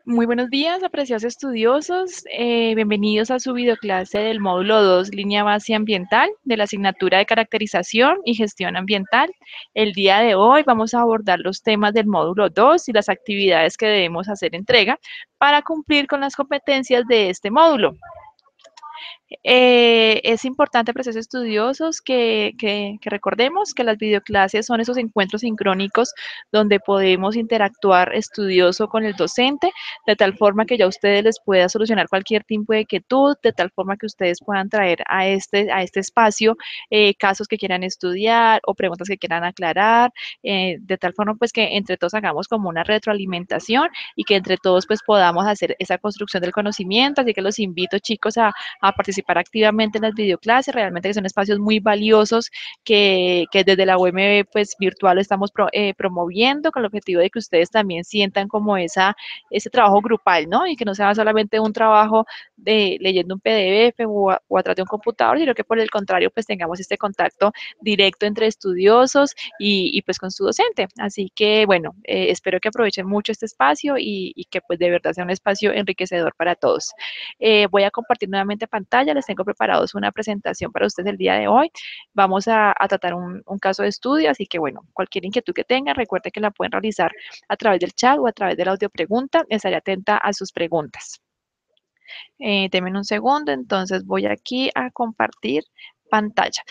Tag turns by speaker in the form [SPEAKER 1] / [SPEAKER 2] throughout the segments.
[SPEAKER 1] Muy buenos días, apreciados estudiosos. Bienvenidos a su videoclase del módulo 2, línea base ambiental, de la asignatura de caracterización y gestión ambiental. El día de hoy vamos a abordar los temas del módulo 2 y las actividades que debemos hacer entrega para cumplir con las competencias de este módulo. Es importante, procesos estudiosos, que recordemos que las videoclases son esos encuentros sincrónicos donde podemos interactuar estudioso con el docente, de tal forma que ya ustedes les pueda solucionar cualquier tipo de inquietud, de tal forma que ustedes puedan traer a este espacio casos que quieran estudiar o preguntas que quieran aclarar, de tal forma pues que entre todos hagamos como una retroalimentación y que entre todos pues podamos hacer esa construcción del conocimiento. Así que los invito, chicos, a participar activamente en las videoclases, realmente que son espacios muy valiosos que desde la UMB pues virtual estamos promoviendo con el objetivo de que ustedes también sientan como ese trabajo grupal, ¿no? Y que no sea solamente un trabajo de leyendo un PDF o a través de un computador, sino que por el contrario pues tengamos este contacto directo entre estudiosos y pues con su docente. Así que bueno, espero que aprovechen mucho este espacio y que pues de verdad sea un espacio enriquecedor para todos. Voy a compartir nuevamente pantalla, les tengo preparados una presentación para ustedes el día de hoy. Vamos a tratar un caso de estudio, así que bueno, cualquier inquietud que tengan, recuerden que la pueden realizar a través del chat o a través de la audio pregunta. Estaré atenta a sus preguntas. Denme un segundo, entonces voy aquí a compartir pantalla.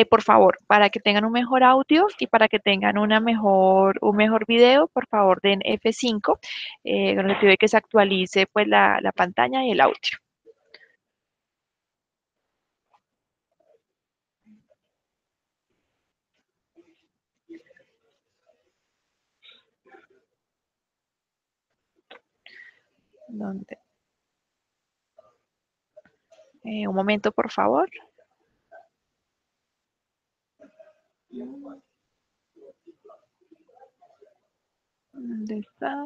[SPEAKER 1] Por favor, para que tengan un mejor audio y para que tengan un mejor video, por favor den F5, con el objetivo de que se actualice pues la pantalla y el audio. ¿Dónde? Un momento, por favor. ¿Dónde está?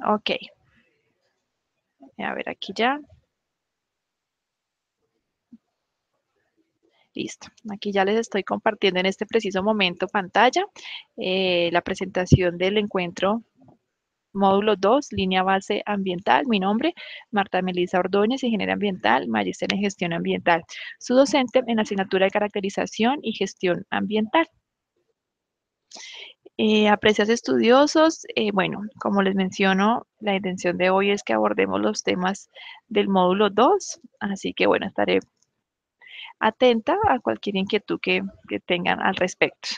[SPEAKER 1] Ok, a ver aquí ya. Listo. Aquí ya les estoy compartiendo en este preciso momento pantalla la presentación del encuentro módulo 2, línea base ambiental. Mi nombre, Marta Melisa Ordóñez, ingeniera ambiental, magíster en gestión ambiental. Su docente en la asignatura de caracterización y gestión ambiental. Apreciados estudiosos, bueno, como les menciono, la intención de hoy es que abordemos los temas del módulo 2, así que bueno, estaré atenta a cualquier inquietud que tengan al respecto.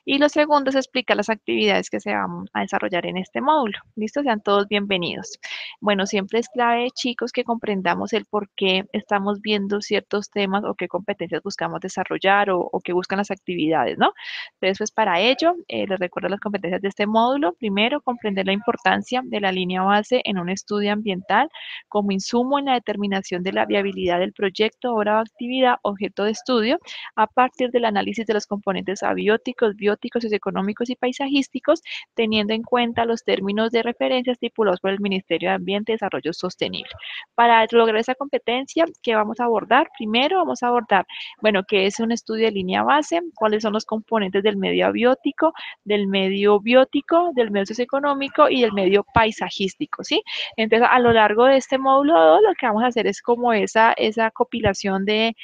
[SPEAKER 1] Y lo segundo es explicar las actividades que se van a desarrollar en este módulo. ¿Listo? Sean todos bienvenidos. Bueno, siempre es clave, chicos, que comprendamos el por qué estamos viendo ciertos temas o qué competencias buscamos desarrollar o qué buscan las actividades, ¿no? Entonces, pues para ello, les recuerdo las competencias de este módulo. Primero, comprender la importancia de la línea base en un estudio ambiental como insumo en la determinación de la viabilidad del proyecto, obra o actividad objeto de estudio a partir del análisis de los componentes abióticos, bióticos, socioeconómicos y paisajísticos, teniendo en cuenta los términos de referencia estipulados por el Ministerio de Ambiente y Desarrollo Sostenible. Para lograr esa competencia, ¿qué vamos a abordar? Primero vamos a abordar, bueno, qué es un estudio de línea base, cuáles son los componentes del medio abiótico, del medio biótico, del medio socioeconómico y del medio paisajístico, ¿sí? Entonces, a lo largo de este módulo 2, lo que vamos a hacer es como esa compilación de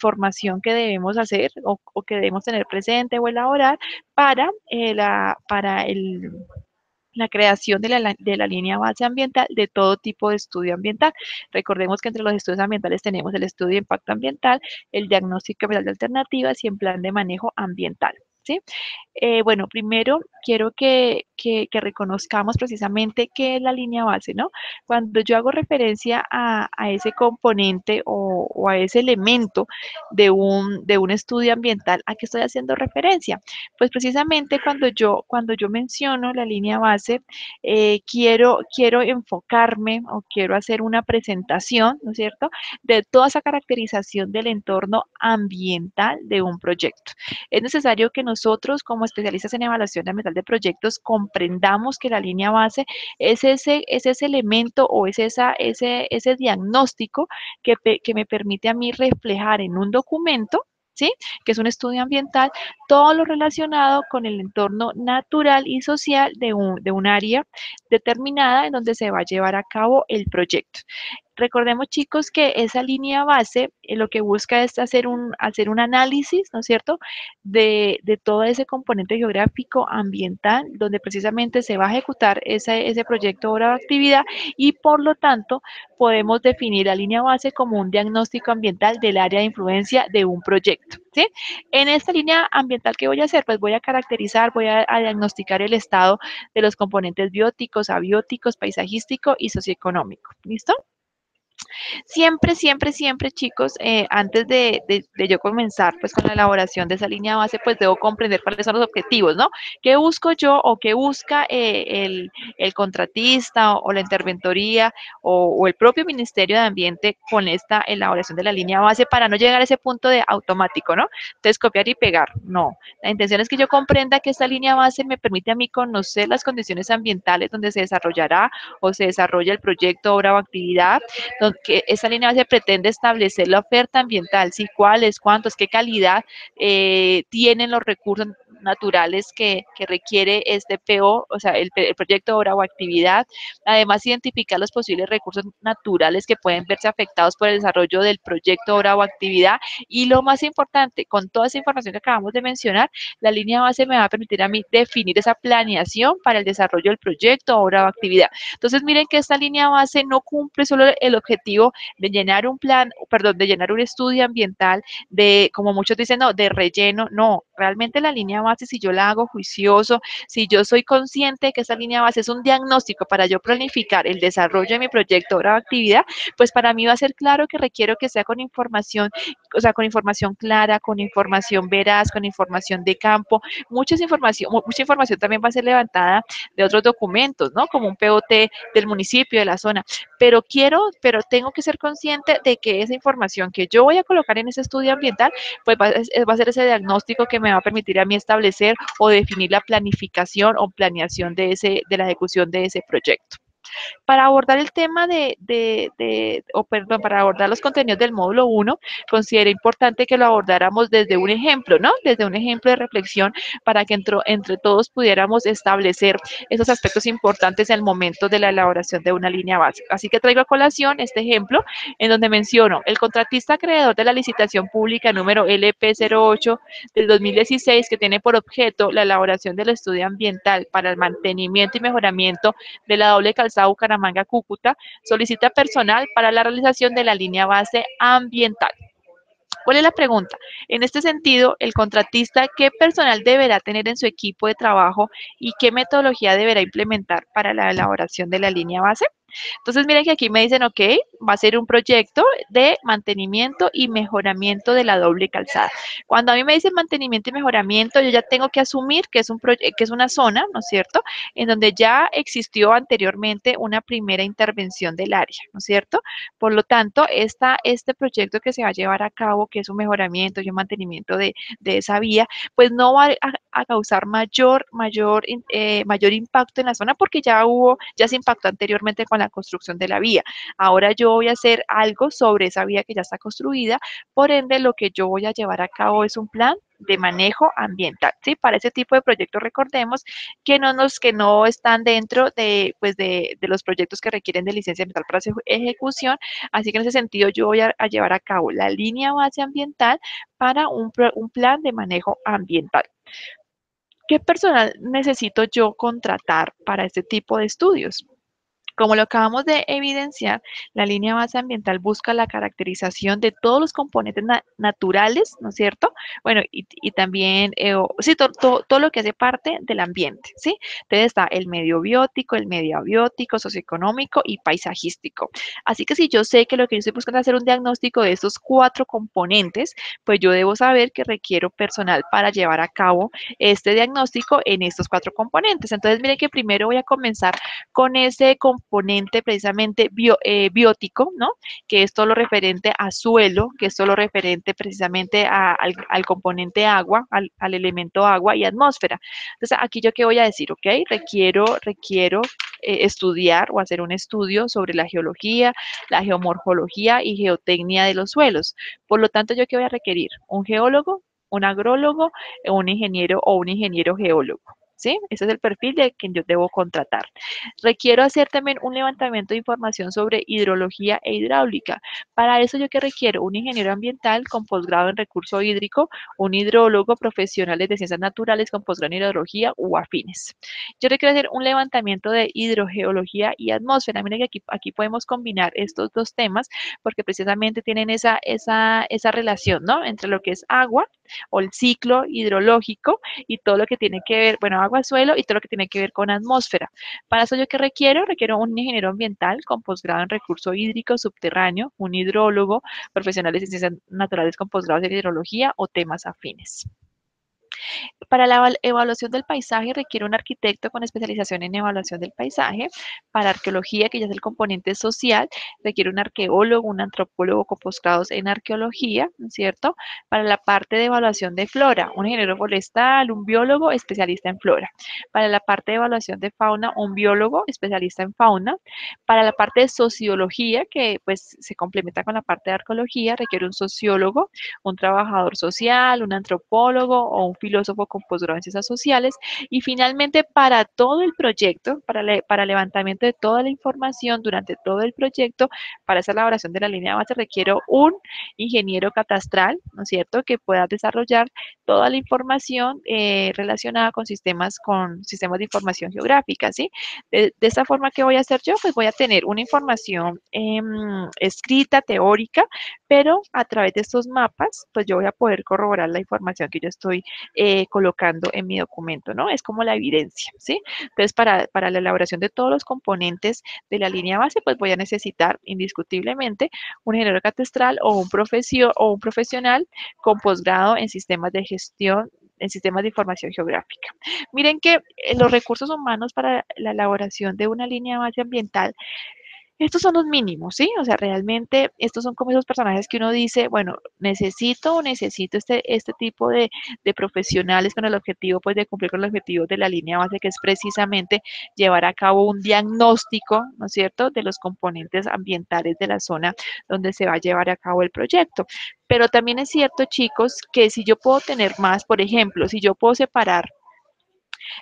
[SPEAKER 1] información que debemos hacer o que debemos tener presente o elaborar para la creación de la línea base ambiental de todo tipo de estudio ambiental. Recordemos que entre los estudios ambientales tenemos el estudio de impacto ambiental, el diagnóstico ambiental de alternativas y el plan de manejo ambiental. ¿Sí? Bueno, primero quiero que reconozcamos precisamente qué es la línea base, ¿no? Cuando yo hago referencia a ese componente o a ese elemento de un estudio ambiental, ¿a qué estoy haciendo referencia? Pues precisamente cuando yo menciono la línea base, quiero enfocarme o quiero hacer una presentación, ¿no es cierto?, de toda esa caracterización del entorno ambiental de un proyecto. Es necesario que nosotros como como especialistas en evaluación ambiental de proyectos, comprendamos que la línea base es ese elemento o es ese diagnóstico que me permite a mí reflejar en un documento, ¿sí? Que es un estudio ambiental, todo lo relacionado con el entorno natural y social de un área determinada en donde se va a llevar a cabo el proyecto. Recordemos, chicos, que esa línea base lo que busca es hacer un análisis, ¿no es cierto?, de todo ese componente geográfico ambiental, donde precisamente se va a ejecutar ese proyecto obra o actividad y por lo tanto podemos definir la línea base como un diagnóstico ambiental del área de influencia de un proyecto, ¿sí? En esta línea ambiental, ¿qué voy a hacer? Pues voy a caracterizar, voy a diagnosticar el estado de los componentes bióticos, abióticos, paisajístico y socioeconómico. ¿Listo? Siempre, siempre, siempre, chicos, antes de yo comenzar pues con la elaboración de esa línea base, pues debo comprender cuáles son los objetivos, ¿no? ¿Qué busco yo o qué busca el contratista o la interventoría o el propio Ministerio de Ambiente con esta elaboración de la línea base para no llegar a ese punto de automático, ¿no? Entonces, copiar y pegar, no. La intención es que yo comprenda que esta línea base me permite a mí conocer las condiciones ambientales donde se desarrollará o se desarrolla el proyecto, obra o actividad, que esa línea base pretende establecer la oferta ambiental, ¿sí? ¿Cuáles, cuántos, qué calidad tienen los recursos naturales que requiere este PO, o sea, el proyecto, obra o actividad. Además, identificar los posibles recursos naturales que pueden verse afectados por el desarrollo del proyecto, obra o actividad. Y lo más importante, con toda esa información que acabamos de mencionar, la línea base me va a permitir a mí definir esa planeación para el desarrollo del proyecto, obra o actividad. Entonces, miren que esta línea base no cumple solo el objetivo de llenar un plan, perdón, de llenar un estudio ambiental, de, como muchos dicen, no, de relleno, no, realmente la línea base, si yo la hago juicioso, si yo soy consciente de que esa línea base es un diagnóstico para yo planificar el desarrollo de mi proyecto o actividad, pues para mí va a ser claro que requiero que sea con información, o sea, con información clara, con información veraz, con información de campo, mucha información también va a ser levantada de otros documentos, ¿no? Como un POT del municipio, de la zona, pero tengo que ser consciente de que esa información que yo voy a colocar en ese estudio ambiental, pues va a ser ese diagnóstico que me va a permitir a mí establecer o definir la planificación o planeación de la ejecución de ese proyecto. Para abordar el tema o perdón, para abordar los contenidos del módulo 1, considero importante que lo abordáramos desde un ejemplo, ¿no? Desde un ejemplo de reflexión para que entre todos pudiéramos establecer esos aspectos importantes en el momento de la elaboración de una línea básica. Así que traigo a colación este ejemplo en donde menciono el contratista acreedor de la licitación pública número LP08 del 2016 que tiene por objeto la elaboración del estudio ambiental para el mantenimiento y mejoramiento de la doble calzada Bucaramanga-Cúcuta, solicita personal para la realización de la línea base ambiental. ¿Cuál es la pregunta? En este sentido, el contratista, ¿qué personal deberá tener en su equipo de trabajo y qué metodología deberá implementar para la elaboración de la línea base? Entonces, miren que aquí me dicen, ok, va a ser un proyecto de mantenimiento y mejoramiento de la doble calzada. Cuando a mí me dicen mantenimiento y mejoramiento, yo ya tengo que asumir que que es una zona, ¿no es cierto?, en donde ya existió anteriormente una primera intervención del área, ¿no es cierto? Por lo tanto, este proyecto que se va a llevar a cabo, que es un mejoramiento y un mantenimiento de esa vía, pues no va a causar mayor impacto en la zona porque ya se impactó anteriormente con la construcción de la vía. Ahora yo voy a hacer algo sobre esa vía que ya está construida, por ende lo que yo voy a llevar a cabo es un plan de manejo ambiental, ¿sí? Para ese tipo de proyectos recordemos que no están dentro de los proyectos que requieren de licencia ambiental para su ejecución, así que en ese sentido yo voy a llevar a cabo la línea base ambiental para un plan de manejo ambiental. ¿Qué personal necesito yo contratar para este tipo de estudios? Como lo acabamos de evidenciar, la línea base ambiental busca la caracterización de todos los componentes naturales, ¿no es cierto? Bueno, y también, sí, todo lo que hace parte del ambiente, ¿sí? Entonces está el medio biótico, el medio abiótico, socioeconómico y paisajístico. Así que si yo sé que lo que yo estoy buscando es hacer un diagnóstico de estos 4 componentes, pues yo debo saber que requiero personal para llevar a cabo este diagnóstico en estos 4 componentes. Entonces, miren que primero voy a comenzar con componente precisamente biótico, ¿no? Que es todo lo referente a suelo, que es todo lo referente precisamente al componente agua, al elemento agua y atmósfera. Entonces, aquí yo qué voy a decir, ¿ok? Requiero estudiar o hacer un estudio sobre la geología, la geomorfología y geotecnia de los suelos. Por lo tanto, ¿yo qué voy a requerir? Un geólogo, un agrólogo, un ingeniero o un ingeniero geólogo. ¿Sí? Ese es el perfil de quien yo debo contratar. Requiero hacer también un levantamiento de información sobre hidrología e hidráulica. Para eso yo que requiero un ingeniero ambiental con posgrado en recurso hídrico, un hidrólogo, profesionales de ciencias naturales con posgrado en hidrología u afines. Yo requiero hacer un levantamiento de hidrogeología y atmósfera. Miren que aquí podemos combinar estos dos temas porque precisamente tienen esa relación, ¿no? Entre lo que es agua o el ciclo hidrológico y todo lo que tiene que ver, bueno, agua, suelo y todo lo que tiene que ver con atmósfera. Para eso yo qué requiero? Requiero un ingeniero ambiental con posgrado en recurso hídrico subterráneo, un hidrólogo, profesionales de ciencias naturales con posgrados en hidrología o temas afines. Para la evaluación del paisaje requiere un arquitecto con especialización en evaluación del paisaje. Para arqueología, que ya es el componente social, requiere un arqueólogo, un antropólogo con posgrados en arqueología, ¿no es cierto? Para la parte de evaluación de flora, un ingeniero forestal, un biólogo especialista en flora. Para la parte de evaluación de fauna, un biólogo especialista en fauna. Para la parte de sociología, que pues se complementa con la parte de arqueología, requiere un sociólogo, un trabajador social, un antropólogo o un filósofo con posgrado en ciencias sociales. Y finalmente, para todo el proyecto, para el levantamiento de toda la información durante todo el proyecto, para esa elaboración de la línea base, requiero un ingeniero catastral, ¿no es cierto?, que pueda desarrollar toda la información relacionada con sistemas de información geográfica, ¿sí? De esta forma, ¿qué voy a hacer yo? Pues voy a tener una información escrita, teórica, pero a través de estos mapas, pues yo voy a poder corroborar la información que yo estoy colocando en mi documento, ¿no? Es como la evidencia, ¿sí? Entonces, para la elaboración de todos los componentes de la línea base, pues voy a necesitar indiscutiblemente un ingeniero catastral o un profesional con posgrado en sistemas de gestión en sistemas de información geográfica. Miren que los recursos humanos para la elaboración de una línea base ambiental estos son los mínimos, ¿sí? O sea, realmente estos son como esos personajes que uno dice, bueno, necesito este tipo de profesionales con el objetivo, pues, de cumplir con el objetivo de la línea base, que es precisamente llevar a cabo un diagnóstico, ¿no es cierto?, de los componentes ambientales de la zona donde se va a llevar a cabo el proyecto. Pero también es cierto, chicos, que si yo puedo tener más, por ejemplo, si yo puedo separar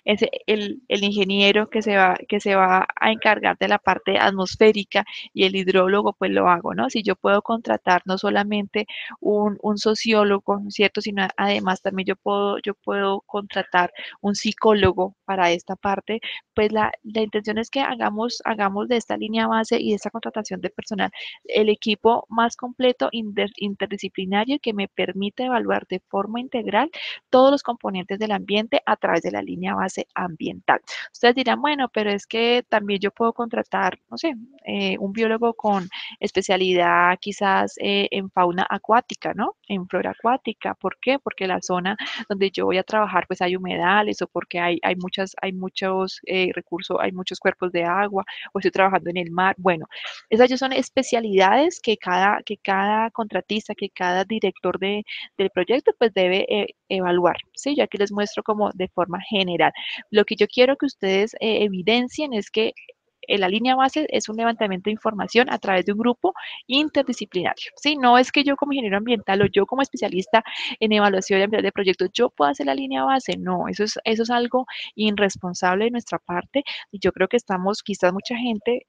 [SPEAKER 1] el ingeniero que se va a encargar de la parte atmosférica y el hidrólogo, pues lo hago, ¿no? Si yo puedo contratar no solamente un sociólogo, ¿no es cierto? Sino además también yo puedo contratar un psicólogo para esta parte, pues la intención es que hagamos de esta línea base y de esta contratación de personal el equipo más completo interdisciplinario que me permite evaluar de forma integral todos los componentes del ambiente a través de la línea base ambiental. Ustedes dirán, bueno, pero es que también yo puedo contratar, no sé, un biólogo con especialidad quizás en fauna acuática, ¿no? En flora acuática. ¿Por qué? Porque la zona donde yo voy a trabajar, pues hay humedales o porque hay muchos recursos, hay muchos cuerpos de agua o estoy trabajando en el mar. Bueno, esas ya son especialidades que cada contratista, que cada director del proyecto, pues debe evaluar, ¿sí? Ya que les muestro como de forma general. Lo que yo quiero que ustedes evidencien es que la línea base es un levantamiento de información a través de un grupo interdisciplinario, ¿sí? No es que yo como ingeniero ambiental o yo como especialista en evaluación ambiental de proyectos, yo puedo hacer la línea base, no, eso es algo irresponsable de nuestra parte y yo creo que estamos, quizás mucha gente,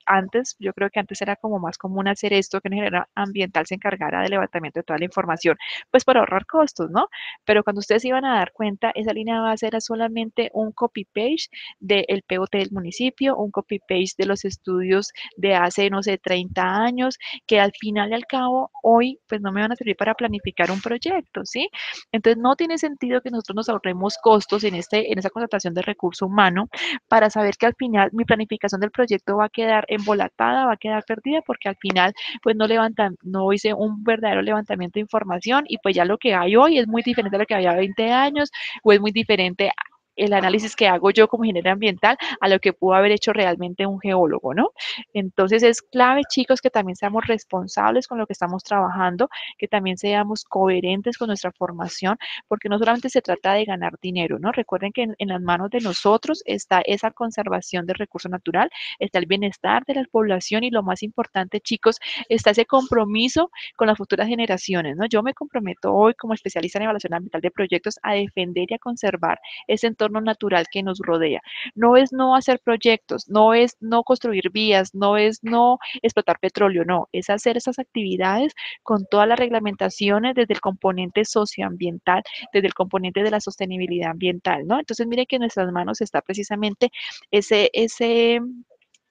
[SPEAKER 1] yo creo que antes era como más común hacer esto, que un ingeniero ambiental se encargara del levantamiento de toda la información, pues para ahorrar costos, ¿no? Pero cuando ustedes iban a dar cuenta, esa línea base era solamente un copy-paste del POT del municipio, un copy-paste de los estudios de hace, no sé, 30 años, que al final y al cabo, hoy, pues no me van a servir para planificar un proyecto, ¿sí? Entonces, no tiene sentido que nosotros nos ahorremos costos en esa contratación de recurso humano para saber que al final mi planificación del proyecto va a quedar embolatada, va a quedar perdida, porque al final, pues no hice un verdadero levantamiento de información y pues ya lo que hay hoy es muy diferente a lo que había 20 años o es muy diferente el análisis que hago yo como ingeniero ambiental a lo que pudo haber hecho realmente un geólogo, ¿no? Entonces es clave, chicos, que también seamos responsables con lo que estamos trabajando, que también seamos coherentes con nuestra formación, porque no solamente se trata de ganar dinero, ¿no? Recuerden que en las manos de nosotros está esa conservación del recurso natural, está el bienestar de la población y lo más importante, chicos, está ese compromiso con las futuras generaciones, ¿no? Yo me comprometo hoy como especialista en evaluación ambiental de proyectos a defender y a conservar ese entorno natural que nos rodea. No es no hacer proyectos, no es no construir vías, no es no explotar petróleo, no, es hacer esas actividades con todas las reglamentaciones desde el componente socioambiental, desde el componente de la sostenibilidad ambiental, ¿no? Entonces, mire que en nuestras manos está precisamente esa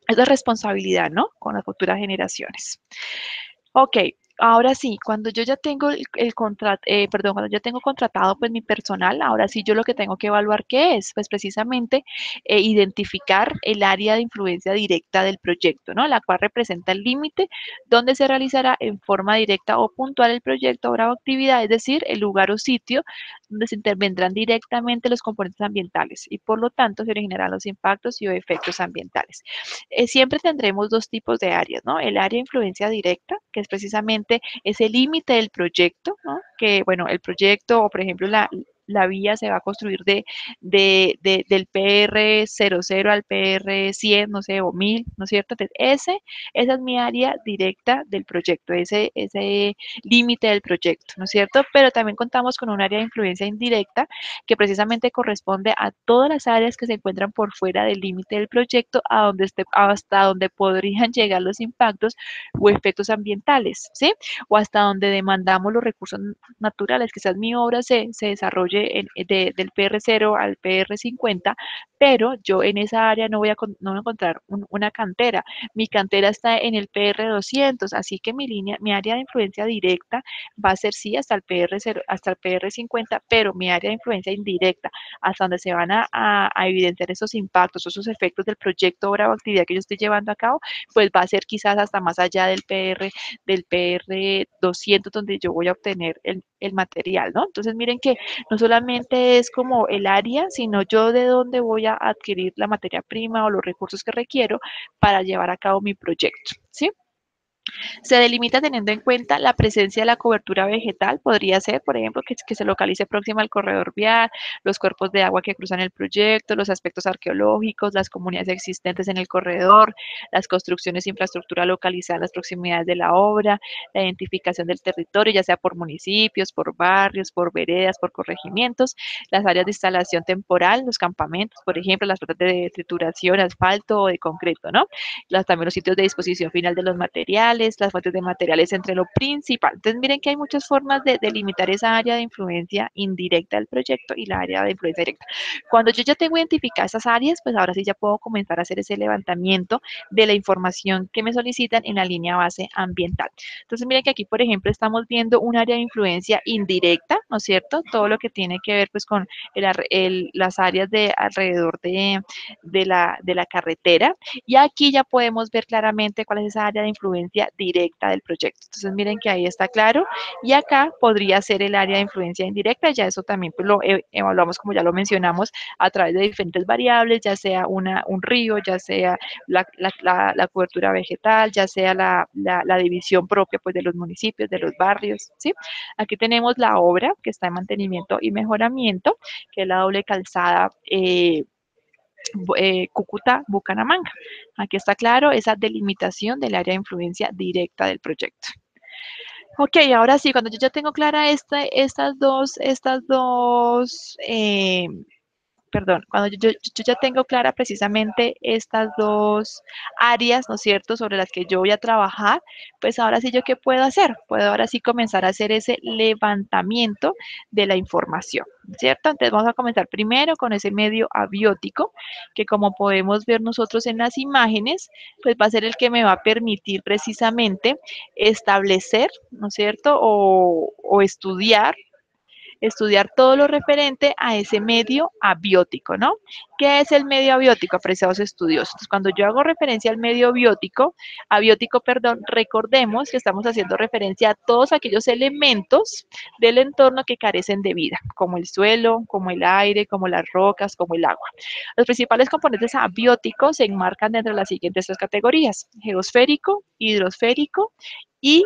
[SPEAKER 1] responsabilidad, ¿no? Con las futuras generaciones. Ok, ahora sí, cuando yo ya tengo el contrato, perdón, cuando ya tengo contratado pues mi personal, ahora sí yo lo que tengo que evaluar qué es, pues precisamente identificar el área de influencia directa del proyecto, ¿no? La cual representa el límite donde se realizará en forma directa o puntual el proyecto, obra o actividad, es decir, el lugar o sitio donde se intervendrán directamente los componentes ambientales y por lo tanto se originarán los impactos y o efectos ambientales. Siempre tendremos dos tipos de áreas, ¿no? El área de influencia directa, que es precisamente ese límite del proyecto, ¿no? Que, bueno, el proyecto o, por ejemplo, la vía se va a construir del PR00 al PR100, no sé, o 1000, ¿no es cierto? Entonces, esa es mi área directa del proyecto, ese límite del proyecto, ¿no es cierto? Pero también contamos con un área de influencia indirecta que precisamente corresponde a todas las áreas que se encuentran por fuera del límite del proyecto hasta donde podrían llegar los impactos o efectos ambientales, ¿sí? O hasta donde demandamos los recursos naturales. Quizás mi obra se desarrolle del PR0 al PR50, pero yo en esa área no voy a encontrar una cantera. Mi cantera está en el PR200, así que mi área de influencia directa va a ser sí hasta el PR0, hasta el PR50, pero mi área de influencia indirecta, hasta donde se van a evidenciar esos impactos, esos efectos del proyecto, obra o actividad que yo estoy llevando a cabo, pues va a ser quizás hasta más allá del PR 200, donde yo voy a obtener el material, ¿no? Entonces miren que no solamente es como el área, sino yo de dónde voy a adquirir la materia prima o los recursos que requiero para llevar a cabo mi proyecto, ¿sí? Se delimita teniendo en cuenta la presencia de la cobertura vegetal, podría ser, por ejemplo, que se localice próxima al corredor vial, los cuerpos de agua que cruzan el proyecto, los aspectos arqueológicos, las comunidades existentes en el corredor, las construcciones e infraestructura localizada en las proximidades de la obra, la identificación del territorio, ya sea por municipios, por barrios, por veredas, por corregimientos, las áreas de instalación temporal, los campamentos, por ejemplo, las plantas de trituración, asfalto o de concreto, ¿no? También los sitios de disposición final de los materiales, las fuentes de materiales entre lo principal. Entonces, miren que hay muchas formas de delimitar esa área de influencia indirecta del proyecto y la área de influencia directa. Cuando yo ya tengo identificadas esas áreas, pues ahora sí ya puedo comenzar a hacer ese levantamiento de la información que me solicitan en la línea base ambiental. Entonces, miren que aquí, por ejemplo, estamos viendo un área de influencia indirecta, ¿no es cierto? Todo lo que tiene que ver pues con las áreas de alrededor de la carretera, y aquí ya podemos ver claramente cuál es esa área de influencia directa del proyecto. Entonces miren que ahí está claro, y acá podría ser el área de influencia indirecta, ya eso también pues, lo evaluamos como ya lo mencionamos a través de diferentes variables, ya sea un río, ya sea la cobertura vegetal, ya sea la división propia pues de los municipios, de los barrios, ¿sí? Aquí tenemos la obra que está en mantenimiento y mejoramiento, que es la doble calzada Cúcuta, Bucaramanga. Aquí está claro esa delimitación del área de influencia directa del proyecto. Ok, ahora sí, cuando yo ya tengo clara perdón, cuando yo ya tengo clara precisamente estas dos áreas, ¿no es cierto?, sobre las que yo voy a trabajar, pues ahora sí yo qué puedo hacer, puedo ahora sí comenzar a hacer ese levantamiento de la información, ¿cierto? Entonces vamos a comenzar primero con ese medio abiótico, que como podemos ver nosotros en las imágenes, pues va a ser el que me va a permitir precisamente establecer, ¿no es cierto?, o estudiar estudiar todo lo referente a ese medio abiótico, ¿no? ¿Qué es el medio abiótico, apreciados estudiosos? Entonces, cuando yo hago referencia al medio abiótico, perdón, recordemos que estamos haciendo referencia a todos aquellos elementos del entorno que carecen de vida, como el suelo, como el aire, como las rocas, como el agua. Los principales componentes abióticos se enmarcan dentro de las siguientes tres categorías: geosférico, hidrosférico y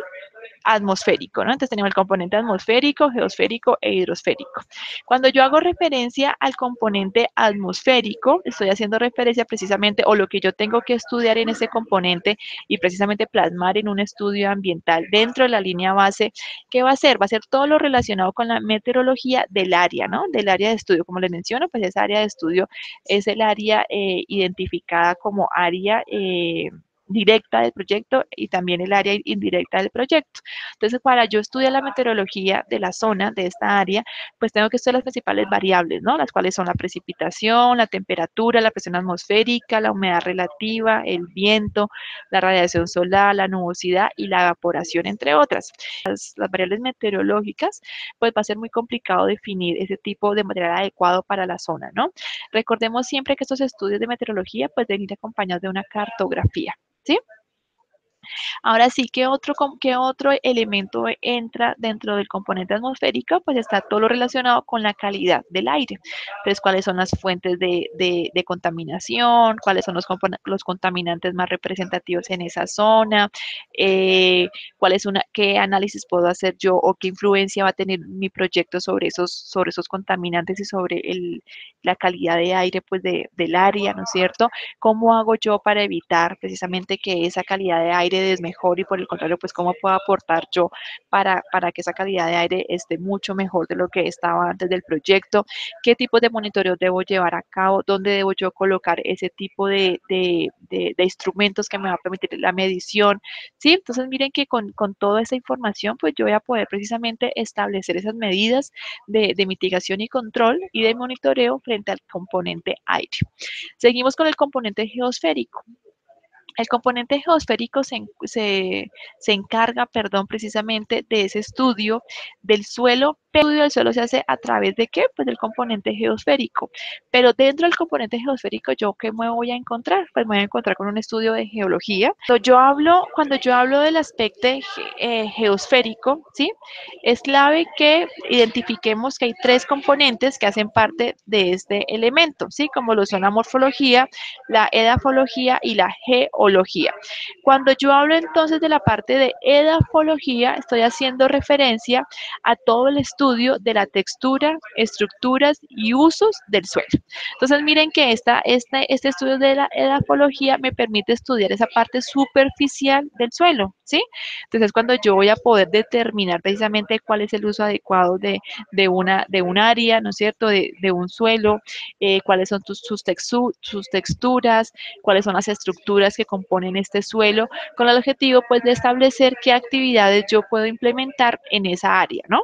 [SPEAKER 1] atmosférico, ¿no? Entonces tenemos el componente atmosférico, geosférico e hidrosférico. Cuando yo hago referencia al componente atmosférico, estoy haciendo referencia precisamente, o lo que yo tengo que estudiar en ese componente y precisamente plasmar en un estudio ambiental dentro de la línea base, ¿qué va a ser? Va a ser todo lo relacionado con la meteorología del área, ¿no? Del área de estudio, como les menciono, pues esa área de estudio es el área identificada como área directa del proyecto y también el área indirecta del proyecto. Entonces, para yo estudiar la meteorología de la zona, de esta área, pues tengo que estudiar las principales variables, ¿no? Las cuales son la precipitación, la temperatura, la presión atmosférica, la humedad relativa, el viento, la radiación solar, la nubosidad y la evaporación, entre otras. Las variables meteorológicas, pues va a ser muy complicado definir ese tipo de material adecuado para la zona, ¿no? Recordemos siempre que estos estudios de meteorología, pues deben ir acompañados de una cartografía. ¿Sí? Ahora sí, ¿qué otro elemento entra dentro del componente atmosférico? Pues está todo lo relacionado con la calidad del aire. Entonces, ¿cuáles son las fuentes de contaminación? ¿Cuáles son los contaminantes más representativos en esa zona? Eh, ¿Qué análisis puedo hacer yo o qué influencia va a tener mi proyecto sobre esos contaminantes y sobre la calidad de aire pues, del área, ¿no es cierto? ¿Cómo hago yo para evitar precisamente que esa calidad de aire desmejore y por el contrario, pues cómo puedo aportar yo para que esa calidad de aire esté mucho mejor de lo que estaba antes del proyecto? ¿Qué tipo de monitoreo debo llevar a cabo? ¿Dónde debo yo colocar ese tipo de instrumentos que me va a permitir la medición? ¿Sí? Entonces miren que con toda esa información, pues yo voy a poder precisamente establecer esas medidas de mitigación y control y de monitoreo frente al componente aire. Seguimos con el componente geosférico. El componente geosférico se encarga, perdón, precisamente de ese estudio del suelo. El estudio del suelo se hace a través de qué? Pues del componente geosférico. Pero dentro del componente geosférico, ¿yo qué me voy a encontrar? Pues me voy a encontrar con un estudio de geología. Cuando yo hablo del aspecto geosférico, ¿sí? Es clave que identifiquemos que hay tres componentes que hacen parte de este elemento, ¿sí? Como lo son la morfología, la edafología y la geología. Cuando yo hablo entonces de la parte de edafología, estoy haciendo referencia a todo el estudio de la textura, estructuras y usos del suelo. Entonces miren que este estudio de la edafología me permite estudiar esa parte superficial del suelo, ¿sí? Entonces es cuando yo voy a poder determinar precisamente cuál es el uso adecuado de un área, ¿no es cierto?, de un suelo, cuáles son sus texturas, cuáles son las estructuras que componen este suelo, con el objetivo pues de establecer qué actividades yo puedo implementar en esa área, ¿no?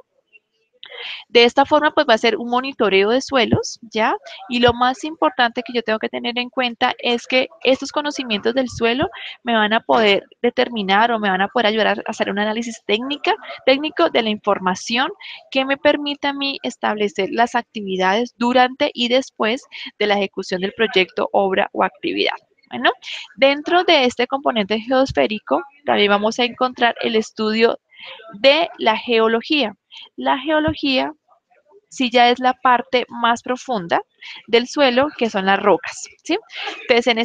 [SPEAKER 1] De esta forma, pues va a ser un monitoreo de suelos, ¿ya? Y lo más importante que yo tengo que tener en cuenta es que estos conocimientos del suelo me van a poder determinar o me van a poder ayudar a hacer un análisis técnico de la información que me permita a mí establecer las actividades durante y después de la ejecución del proyecto, obra o actividad. Bueno, dentro de este componente geosférico también vamos a encontrar el estudio de la geología. La geología sí ya es la parte más profunda del suelo, que son las rocas, ¿sí? Entonces, en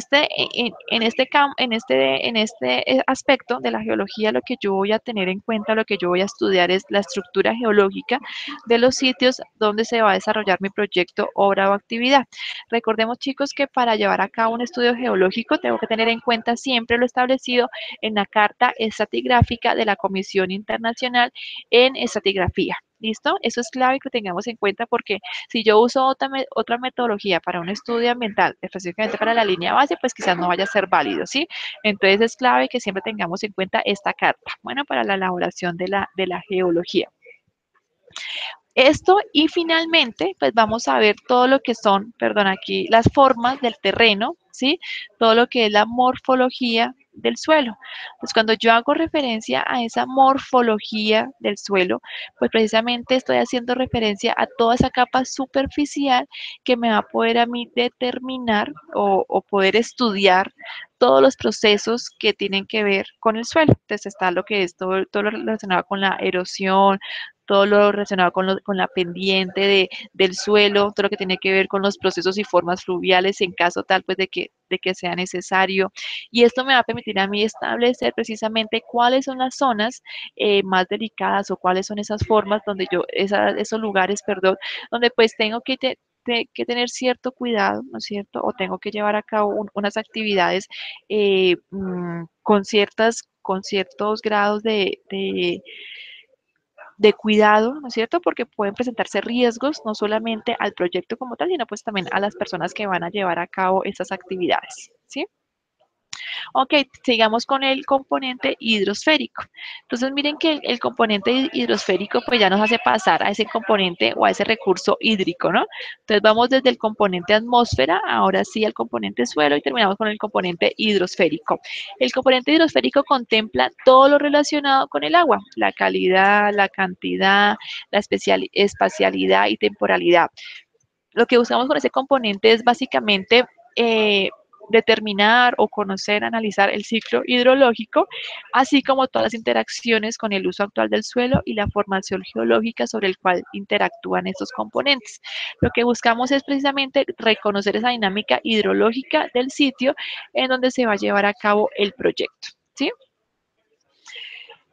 [SPEAKER 1] este aspecto de la geología, lo que yo voy a tener en cuenta, lo que yo voy a estudiar es la estructura geológica de los sitios donde se va a desarrollar mi proyecto, obra o actividad. Recordemos, chicos, que para llevar a cabo un estudio geológico tengo que tener en cuenta siempre lo establecido en la Carta Estratigráfica de la Comisión Internacional en Estratigrafía. ¿Listo? Eso es clave que tengamos en cuenta porque si yo uso otra metodología para un estudio ambiental, específicamente para la línea base, pues quizás no vaya a ser válido, ¿sí? Entonces es clave que siempre tengamos en cuenta esta carta, bueno, para la elaboración de la geología. Esto y finalmente, pues vamos a ver todo lo que son, perdón, aquí las formas del terreno, ¿sí? Todo lo que es la morfología del suelo. Pues cuando yo hago referencia a esa morfología del suelo, pues precisamente estoy haciendo referencia a toda esa capa superficial que me va a poder a mí determinar o poder estudiar todos los procesos que tienen que ver con el suelo. Entonces está lo que es todo lo relacionado con la erosión, todo lo relacionado con la pendiente del suelo, todo lo que tiene que ver con los procesos y formas fluviales en caso tal pues de que sea necesario. Y esto me va a permitir a mí establecer precisamente cuáles son las zonas más delicadas o cuáles son esas formas donde esos lugares, perdón, donde pues tengo que tener cierto cuidado, ¿no es cierto? O tengo que llevar a cabo unas actividades con ciertos grados de cuidado, ¿no es cierto? Porque pueden presentarse riesgos no solamente al proyecto como tal, sino pues también a las personas que van a llevar a cabo esas actividades, ¿sí? Ok, sigamos con el componente hidrosférico. Entonces miren que el componente hidrosférico pues ya nos hace pasar a ese componente o a ese recurso hídrico, ¿no? Entonces vamos desde el componente atmósfera, ahora sí al componente suelo y terminamos con el componente hidrosférico. El componente hidrosférico contempla todo lo relacionado con el agua, la calidad, la cantidad, la espacialidad y temporalidad. Lo que buscamos con ese componente es básicamente determinar o conocer, analizar el ciclo hidrológico, así como todas las interacciones con el uso actual del suelo y la formación geológica sobre el cual interactúan estos componentes. Lo que buscamos es precisamente reconocer esa dinámica hidrológica del sitio en donde se va a llevar a cabo el proyecto, ¿sí?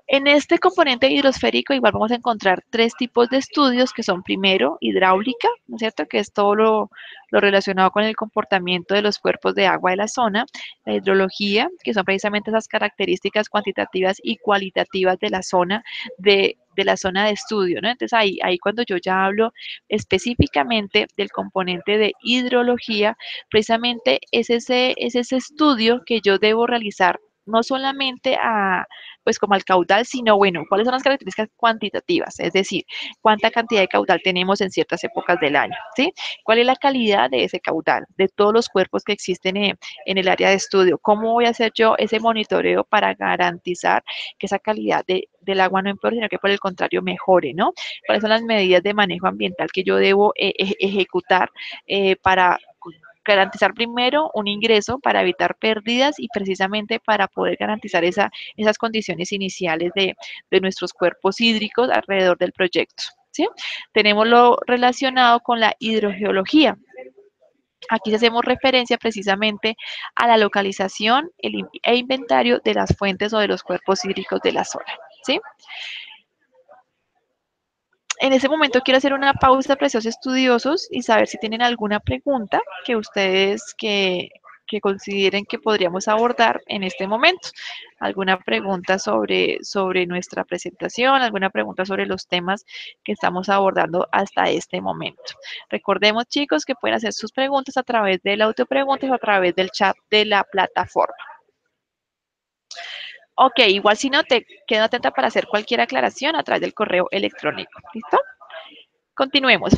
[SPEAKER 1] En este componente hidrosférico igual vamos a encontrar tres tipos de estudios que son primero hidráulica, ¿no es cierto? Que es todo lo relacionado con el comportamiento de los cuerpos de agua de la zona, la hidrología, que son precisamente esas características cuantitativas y cualitativas de la zona de estudio, ¿no? Entonces ahí cuando yo ya hablo específicamente del componente de hidrología, precisamente es ese estudio que yo debo realizar no solamente pues como al caudal, sino bueno, cuáles son las características cuantitativas, es decir, cuánta cantidad de caudal tenemos en ciertas épocas del año, ¿sí? ¿Cuál es la calidad de ese caudal, de todos los cuerpos que existen en el área de estudio? ¿Cómo voy a hacer yo ese monitoreo para garantizar que esa calidad del agua no empeore, sino que por el contrario mejore, ¿no? ¿Cuáles son las medidas de manejo ambiental que yo debo ejecutar para garantizar primero un ingreso para evitar pérdidas y precisamente para poder garantizar esas condiciones iniciales de nuestros cuerpos hídricos alrededor del proyecto? ¿Sí? Tenemos lo relacionado con la hidrogeología. Aquí hacemos referencia precisamente a la localización e inventario de las fuentes o de los cuerpos hídricos de la zona. ¿Sí? En ese momento quiero hacer una pausa, preciosos estudiosos, y saber si tienen alguna pregunta que ustedes que consideren que podríamos abordar en este momento. Alguna pregunta sobre nuestra presentación, alguna pregunta sobre los temas que estamos abordando hasta este momento. Recordemos, chicos, que pueden hacer sus preguntas a través del autopreguntas o a través del chat de la plataforma. Ok, igual si no, te quedo atenta para hacer cualquier aclaración a través del correo electrónico. ¿Listo? Continuemos.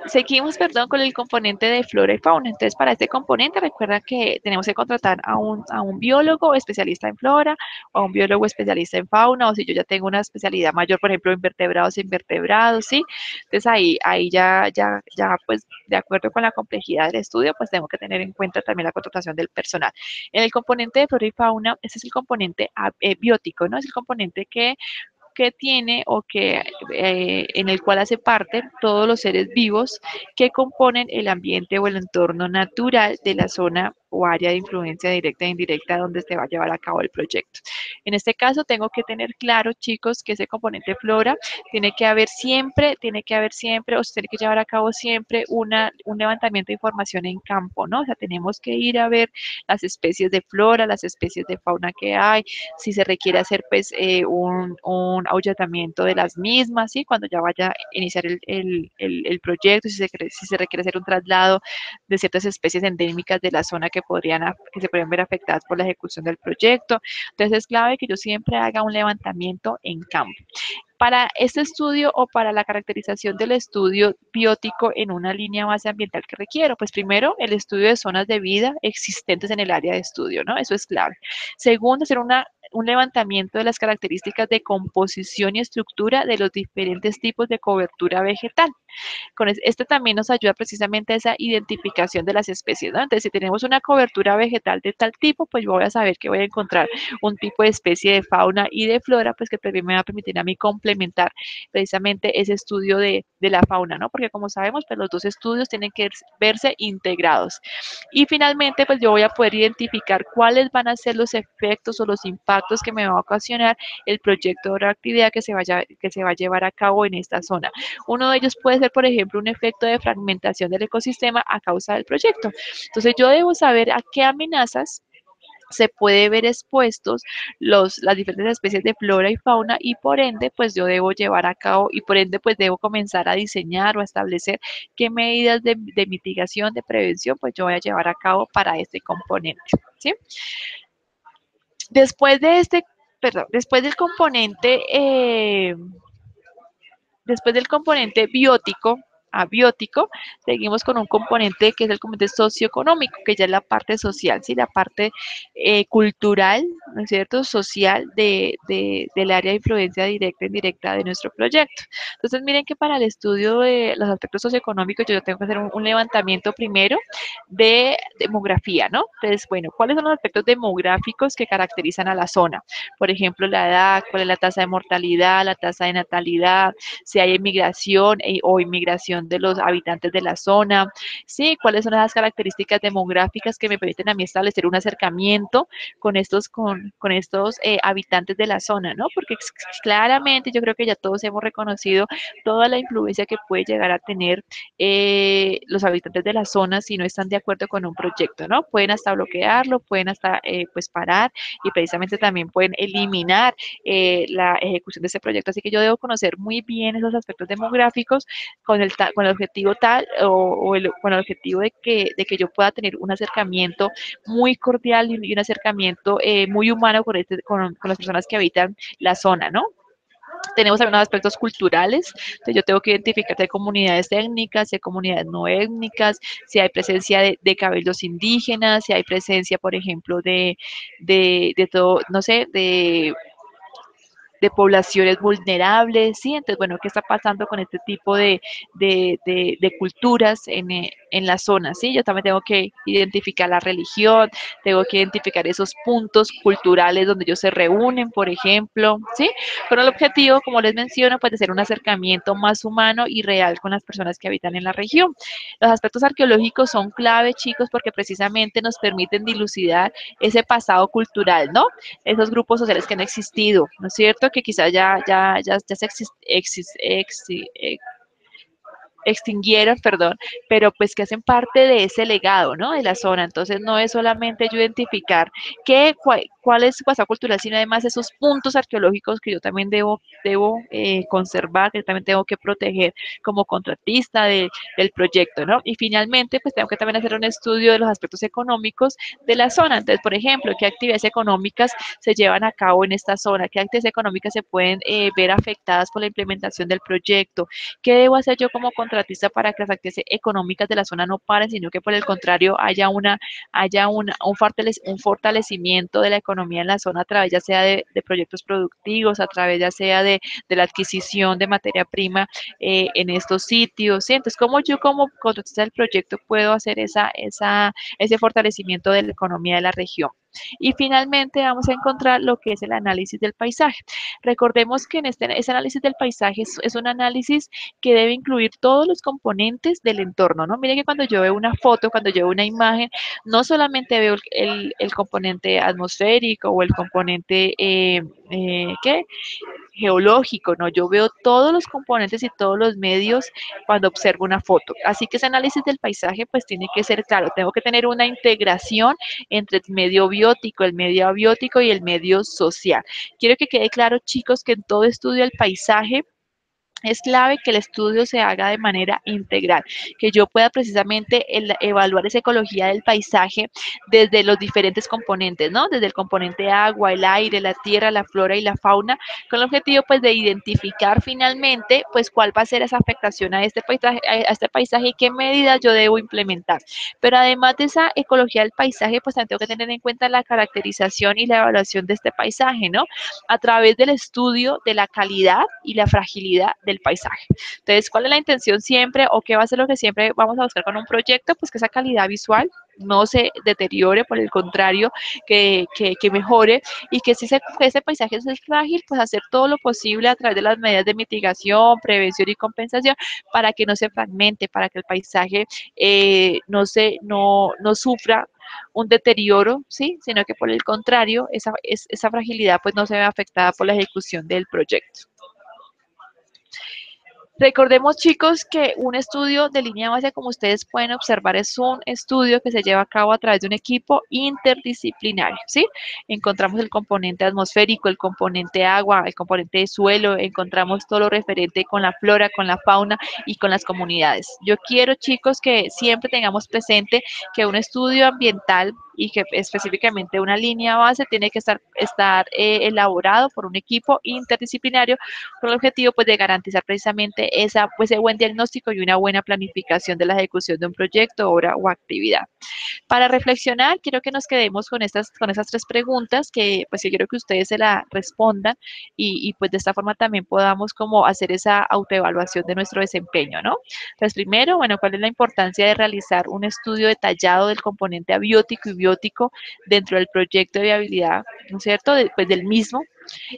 [SPEAKER 1] Seguimos, perdón, con el componente de flora y fauna. Entonces, para este componente, recuerda que tenemos que contratar a un biólogo especialista en flora o a un biólogo especialista en fauna, o si yo ya tengo una especialidad mayor, por ejemplo, invertebrados e invertebrados, ¿sí? Entonces, ahí ya, pues, de acuerdo con la complejidad del estudio, pues tengo que tener en cuenta también la contratación del personal. En el componente de flora y fauna, ese es el componente biótico, ¿no? Es el componente que tiene o que en el cual hace parte todos los seres vivos que componen el ambiente o el entorno natural de la zona o área de influencia directa e indirecta donde se va a llevar a cabo el proyecto. En este caso tengo que tener claro, chicos, que ese componente flora tiene que haber siempre, o se tiene que llevar a cabo siempre un levantamiento de información en campo, ¿no? O sea, tenemos que ir a ver las especies de flora, las especies de fauna que hay, si se requiere hacer pues un ahuyentamiento de las mismas, ¿sí? Cuando ya vaya a iniciar el proyecto, si se requiere hacer un traslado de ciertas especies endémicas de la zona que se pueden ver afectadas por la ejecución del proyecto. Entonces es clave que yo siempre haga un levantamiento en campo. Para este estudio o para la caracterización del estudio biótico en una línea base ambiental que requiero, pues primero el estudio de zonas de vida existentes en el área de estudio, ¿no? Eso es clave. Segundo, hacer un levantamiento de las características de composición y estructura de los diferentes tipos de cobertura vegetal. Este también nos ayuda precisamente a esa identificación de las especies, ¿no? Entonces, si tenemos una cobertura vegetal de tal tipo, pues yo voy a saber que voy a encontrar un tipo de especie de fauna y de flora, pues que también me va a permitir a mí complementar precisamente ese estudio de la fauna, ¿no? Porque como sabemos, pues los dos estudios tienen que verse integrados. Y finalmente, pues yo voy a poder identificar cuáles van a ser los efectos o los impactos que me va a ocasionar el proyecto o la actividad que se va a llevar a cabo en esta zona. Uno de ellos puede ser, por ejemplo, un efecto de fragmentación del ecosistema a causa del proyecto. Entonces, yo debo saber a qué amenazas se puede ver expuestos las diferentes especies de flora y fauna y por ende pues yo debo llevar a cabo y por ende pues debo comenzar a diseñar o a establecer qué medidas de mitigación, de prevención pues yo voy a llevar a cabo para este componente, ¿sí? Después de este, perdón, después del componente biótico, abiótico, seguimos con un componente que es el componente socioeconómico, que ya es la parte social, ¿sí? La parte cultural, ¿no es cierto?, social del área de influencia directa e indirecta de nuestro proyecto. Entonces, miren que para el estudio de los aspectos socioeconómicos yo tengo que hacer un levantamiento primero de demografía, ¿no? Entonces, bueno, ¿cuáles son los aspectos demográficos que caracterizan a la zona? Por ejemplo, la edad, cuál es la tasa de mortalidad, la tasa de natalidad, si hay emigración o inmigración de los habitantes de la zona, sí, cuáles son las características demográficas que me permiten a mí establecer un acercamiento con estos habitantes de la zona, ¿no? Porque claramente yo creo que ya todos hemos reconocido toda la influencia que puede llegar a tener los habitantes de la zona si no están de acuerdo con un proyecto, ¿no? Pueden hasta bloquearlo, pueden hasta pues parar y precisamente también pueden eliminar la ejecución de ese proyecto. Así que yo debo conocer muy bien esos aspectos demográficos con el objetivo tal con el objetivo de que yo pueda tener un acercamiento muy cordial y un acercamiento muy humano con las personas que habitan la zona, ¿no? Tenemos algunos aspectos culturales, entonces yo tengo que identificar si hay comunidades étnicas, si hay comunidades no étnicas, si hay presencia de cabildos indígenas, si hay presencia, por ejemplo, de todo, no sé, de poblaciones vulnerables, ¿sí? Entonces, bueno, ¿qué está pasando con este tipo de culturas en la zona, ¿sí? Yo también tengo que identificar la religión, tengo que identificar esos puntos culturales donde ellos se reúnen, por ejemplo, ¿sí? Con el objetivo, como les menciono, pues de hacer un acercamiento más humano y real con las personas que habitan en la región. Los aspectos arqueológicos son clave, chicos, porque precisamente nos permiten dilucidar ese pasado cultural, ¿no? Esos grupos sociales que han existido, ¿no es cierto? Que quizás ya se extinguieron, perdón, pero pues que hacen parte de ese legado, ¿no? De la zona. Entonces no es solamente yo identificar cuál es su pasado cultural, sino además esos puntos arqueológicos que yo también debo conservar, que yo también tengo que proteger como contratista del proyecto, ¿no? Y finalmente, pues tengo que también hacer un estudio de los aspectos económicos de la zona. Entonces, por ejemplo, qué actividades económicas se llevan a cabo en esta zona, qué actividades económicas se pueden ver afectadas por la implementación del proyecto, qué debo hacer yo como contratista para que las actividades económicas de la zona no paren, sino que por el contrario un fortalecimiento de la economía en la zona a través ya sea de proyectos productivos, a través ya sea de la adquisición de materia prima en estos sitios, ¿sí? Entonces, ¿cómo yo como contratista del proyecto puedo hacer ese fortalecimiento de la economía de la región? Y finalmente vamos a encontrar lo que es el análisis del paisaje. Recordemos que ese análisis del paisaje es un análisis que debe incluir todos los componentes del entorno, ¿no? Miren que cuando yo veo una foto, cuando yo veo una imagen, no solamente veo el componente atmosférico o el componente, ¿qué? Geológico, ¿no? Yo veo todos los componentes y todos los medios cuando observo una foto. Así que ese análisis del paisaje pues tiene que ser claro, tengo que tener una integración entre el medio biótico, el medio abiótico y el medio social. Quiero que quede claro, chicos, que en todo estudio del paisaje Es clave que el estudio se haga de manera integral, que yo pueda precisamente evaluar esa ecología del paisaje desde los diferentes componentes, ¿no? Desde el componente agua, el aire, la tierra, la flora y la fauna, con el objetivo pues de identificar finalmente pues cuál va a ser esa afectación a este paisaje y qué medidas yo debo implementar. Pero además de esa ecología del paisaje, pues también tengo que tener en cuenta la caracterización y la evaluación de este paisaje, ¿no? A través del estudio de la calidad y la fragilidad del paisaje. Entonces, ¿cuál es la intención siempre o qué va a ser lo que siempre vamos a buscar con un proyecto? Pues que esa calidad visual no se deteriore, por el contrario, que mejore y que si ese paisaje es frágil, pues hacer todo lo posible a través de las medidas de mitigación, prevención y compensación para que no se fragmente, para que el paisaje no sufra un deterioro, ¿sí? Sino que por el contrario, esa fragilidad pues no se ve afectada por la ejecución del proyecto. Recordemos, chicos, que un estudio de línea base, como ustedes pueden observar, es un estudio que se lleva a cabo a través de un equipo interdisciplinario, ¿sí? Encontramos el componente atmosférico, el componente agua, el componente de suelo, encontramos todo lo referente con la flora, con la fauna y con las comunidades. Yo quiero, chicos, que siempre tengamos presente que un estudio ambiental y que específicamente una línea base tiene que estar elaborado por un equipo interdisciplinario con el objetivo pues, de garantizar precisamente ese buen diagnóstico y una buena planificación de la ejecución de un proyecto, obra o actividad. Para reflexionar, quiero que nos quedemos con esas tres preguntas que pues yo quiero que ustedes se la respondan pues de esta forma también podamos como hacer esa autoevaluación de nuestro desempeño, ¿no? Entonces, primero, bueno, ¿cuál es la importancia de realizar un estudio detallado del componente abiótico y biótico dentro del proyecto de viabilidad, ¿no es cierto? Pues del mismo.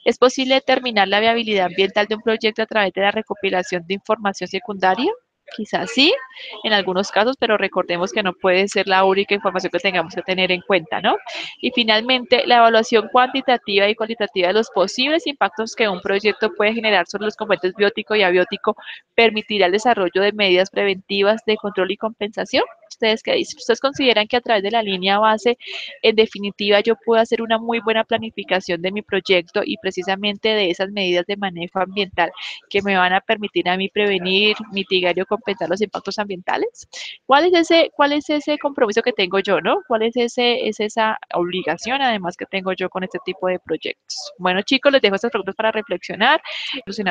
[SPEAKER 1] ¿Es posible determinar la viabilidad ambiental de un proyecto a través de la recopilación de información secundaria? Quizás sí, en algunos casos, pero recordemos que no puede ser la única información que tengamos que tener en cuenta, ¿no? Y finalmente, la evaluación cuantitativa y cualitativa de los posibles impactos que un proyecto puede generar sobre los componentes biótico y abiótico permitirá el desarrollo de medidas preventivas de control y compensación. ¿Ustedes qué dicen? ¿Ustedes consideran que a través de la línea base, en definitiva, yo puedo hacer una muy buena planificación de mi proyecto y precisamente de esas medidas de manejo ambiental que me van a permitir a mí prevenir, mitigar y compensar los impactos ambientales? Cuál es ese compromiso que tengo yo, ¿no? Es esa obligación además que tengo yo con este tipo de proyectos? Bueno, chicos, les dejo estas preguntas para reflexionar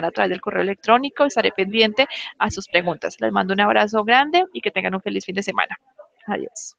[SPEAKER 1] a través del correo electrónico, estaré pendiente a sus preguntas. Les mando un abrazo grande y que tengan un feliz fin de semana. Adiós.